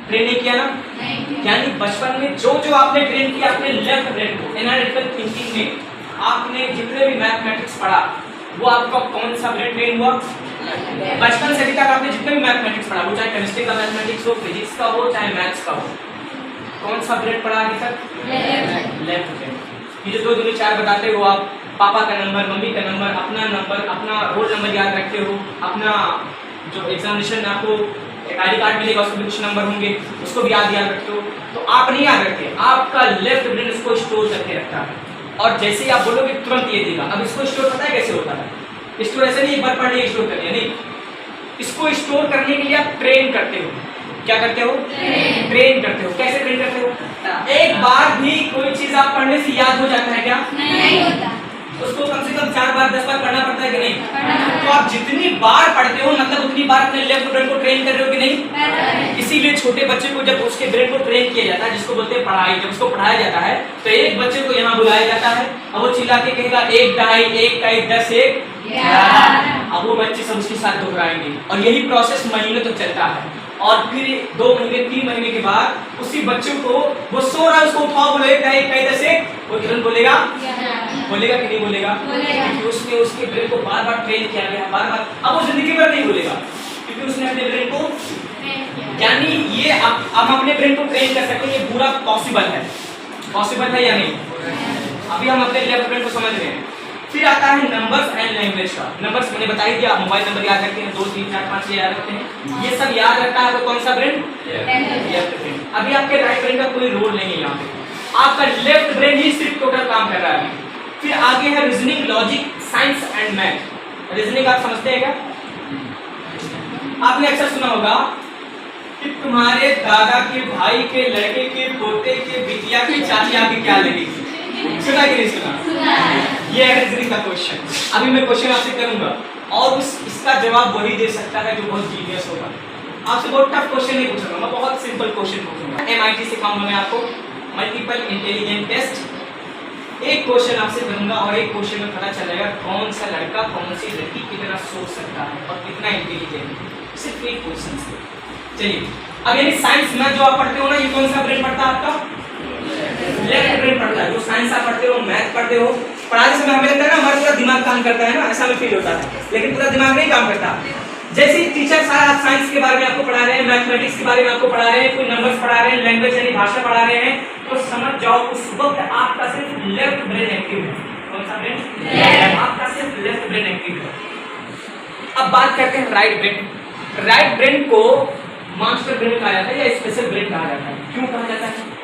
Train नहीं किया ना? यानी बचपन में जो जो आपने ट्रेन किया अपने लेफ्ट ब्रेन को, एनालिटिकल थिंकिंग में आपने जितने भी मैथमेटिक्स पढ़ा वो आपका कौन सा ब्रेन ट्रेन हुआ? बचपन से अभी तक आपने जितने भी मैथमेटिक्स पढ़ा, वो चाहे केमिस्ट्री का मैथमेटिक्स हो, फिजिक्स का हो, चाहे मैथ्स का हो, कौन सा ब्रेन पढ़ा अभी तक? Left brain. ये जो 2 दूनी 4 बताते हो आप, पापा का नंबर, मम्मी का नंबर, अपना नंबर, अपना रोल नंबर याद रखते हो, अपना जो एग्जामिनेशन में आपको एक आई कार्ड मिलेगा उसमें कुछ नंबर होंगे उसको भी याद रखते हो, तो आप नहीं याद रखते, आपका लेफ्ट ब्रेन इसको स्टोर करके रखता है और जैसे ही आप बोलोगे तुरंत ये देगा। अब इसको स्टोर पता है कैसे होता है? स्टोर ऐसे नहीं एक बार पढ़ लिया स्टोर कर लिया, नहीं, इसको स्टोर करने के लिए आप ट्रेन करते हो। क्या करते हो? ट्रेन करते हो। कैसे ट्रेन करते हो? एक बार भी कोई चीज आप पढ़ने से याद हो जाता है क्या? नहीं होता। उसको कम से कम 4 बार 10 बार पढ़ना पड़ता है कि नहीं? तो आप जितनी बार पढ़ते हो मतलब उतनी बार अपने लेफ्ट ब्रेन को ट्रेन कर रहे हो कि नहीं? इसीलिए छोटे बच्चे को जब उसके ब्रेन को ट्रेन किया जाता है, जिसको बोलते हैं पढ़ाई, जब उसको पढ़ाया जाता है तो एक बच्चे को यहाँ बुलाया जाता है, अब वो चिल्ला के कहेगा 1 ढाई 1 का 10 1 11। अब वो बच्चे सब उसके साथ दोहराएंगे और यही प्रोसेस महीनों तक चलता है और फिर 2 महीने 3 महीने के बाद उसी बच्चे को वो सो रहा है उसको उठाओ, बोले 1 ढाई 1 का 10 1, वो तुरंत बोलेगा कि नहीं बोलेगा? क्योंकि उसने उसके ब्रेन को बार बार ट्रेन किया गया, बार बार। अब वो जिंदगी भर नहीं बोलेगा क्योंकि उसने अपने ब्रेन को, यानी ये हम अपने ब्रेन को ट्रेन कर सकते हैं, ये पूरा पॉसिबल है। पॉसिबल है या नहीं? अभी हम अपने लेफ्ट ब्रेन को समझ रहे हैं। फिर आता है नंबर्स एंड लैंग्वेज का। नंबर्स मैंने बता ही दिया, आप मोबाइल नंबर याद रखते हैं 2 3 4 5 याद रखते हैं, ये सब याद रखता है। कौन सा ब्रेन? Left brain. अभी आपके राइट ब्रेन का कोई रोल नहीं है यहाँ पे, आपका लेफ्ट ब्रेन ही सिर्फ टोटल काम कर रहा है। फिर आगे है reasoning, logic, science and math. Reasoning आप समझते हैं क्या? आपने अक्सर सुना होगा कि तुम्हारे दादा के भाई के लड़के के पोते के बिटिया की चाची आगे क्या लगेगी? सुना कि नहीं सुना? ये है रीजनिंग का क्वेश्चन। अभी मैं क्वेश्चन आपसे करूंगा और इसका जवाब वही दे सकता है जो बहुत जीनियस होगा। आपसे बहुत टफ क्वेश्चन नहीं पूछूंगा, मैं बहुत सिंपल क्वेश्चन पूछूंगा। MIT से सिखाऊंगा मैं आपको, मल्टीपल इंटेलिजेंट टेस्ट। एक क्वेश्चन आपसे करूंगा और एक क्वेश्चन में पता चलेगा कौन सा लड़का कौन सी लड़की की तरह सोच सकता है और कितना इंटेलिजेंट। सिर्फ एक क्वेश्चन से। चलिए, अब यानी साइंस में जो आप पढ़ते हो ना, ये कौन सा ब्रेन पढ़ता है आपका? लेफ्ट ब्रेन पढ़ता है। जो साइंस आप पढ़ते हो, मैथ पढ़ते हो, पढ़ाते समय हमें लगता है ना हमारा पूरा दिमाग काम करता है ना, ऐसा हमें फील होता है, लेकिन पूरा दिमाग नहीं काम करता। जैसे टीचर सारा साइंस के बारे में आपको पढ़ा रहे हैं, मैथमेटिक्स के बारे में आपको पढ़ा रहे हैं, कोई नंबर्स पढ़ा रहे हैं, लैंग्वेज यानी भाषा पढ़ा रहे हैं, तो समझ जाओ उस वक्त आपका सिर्फ लेफ्ट ब्रेन एक्टिव है। कौन सा ब्रेन? आपका सिर्फ लेफ्ट ब्रेन एक्टिव है। अब बात करते हैं राइट ब्रेन। राइट ब्रेन को मास्टर ब्रेन कहा जाता है या स्पेशल ब्रेन कहा जाता है। क्यों कहा जाता है?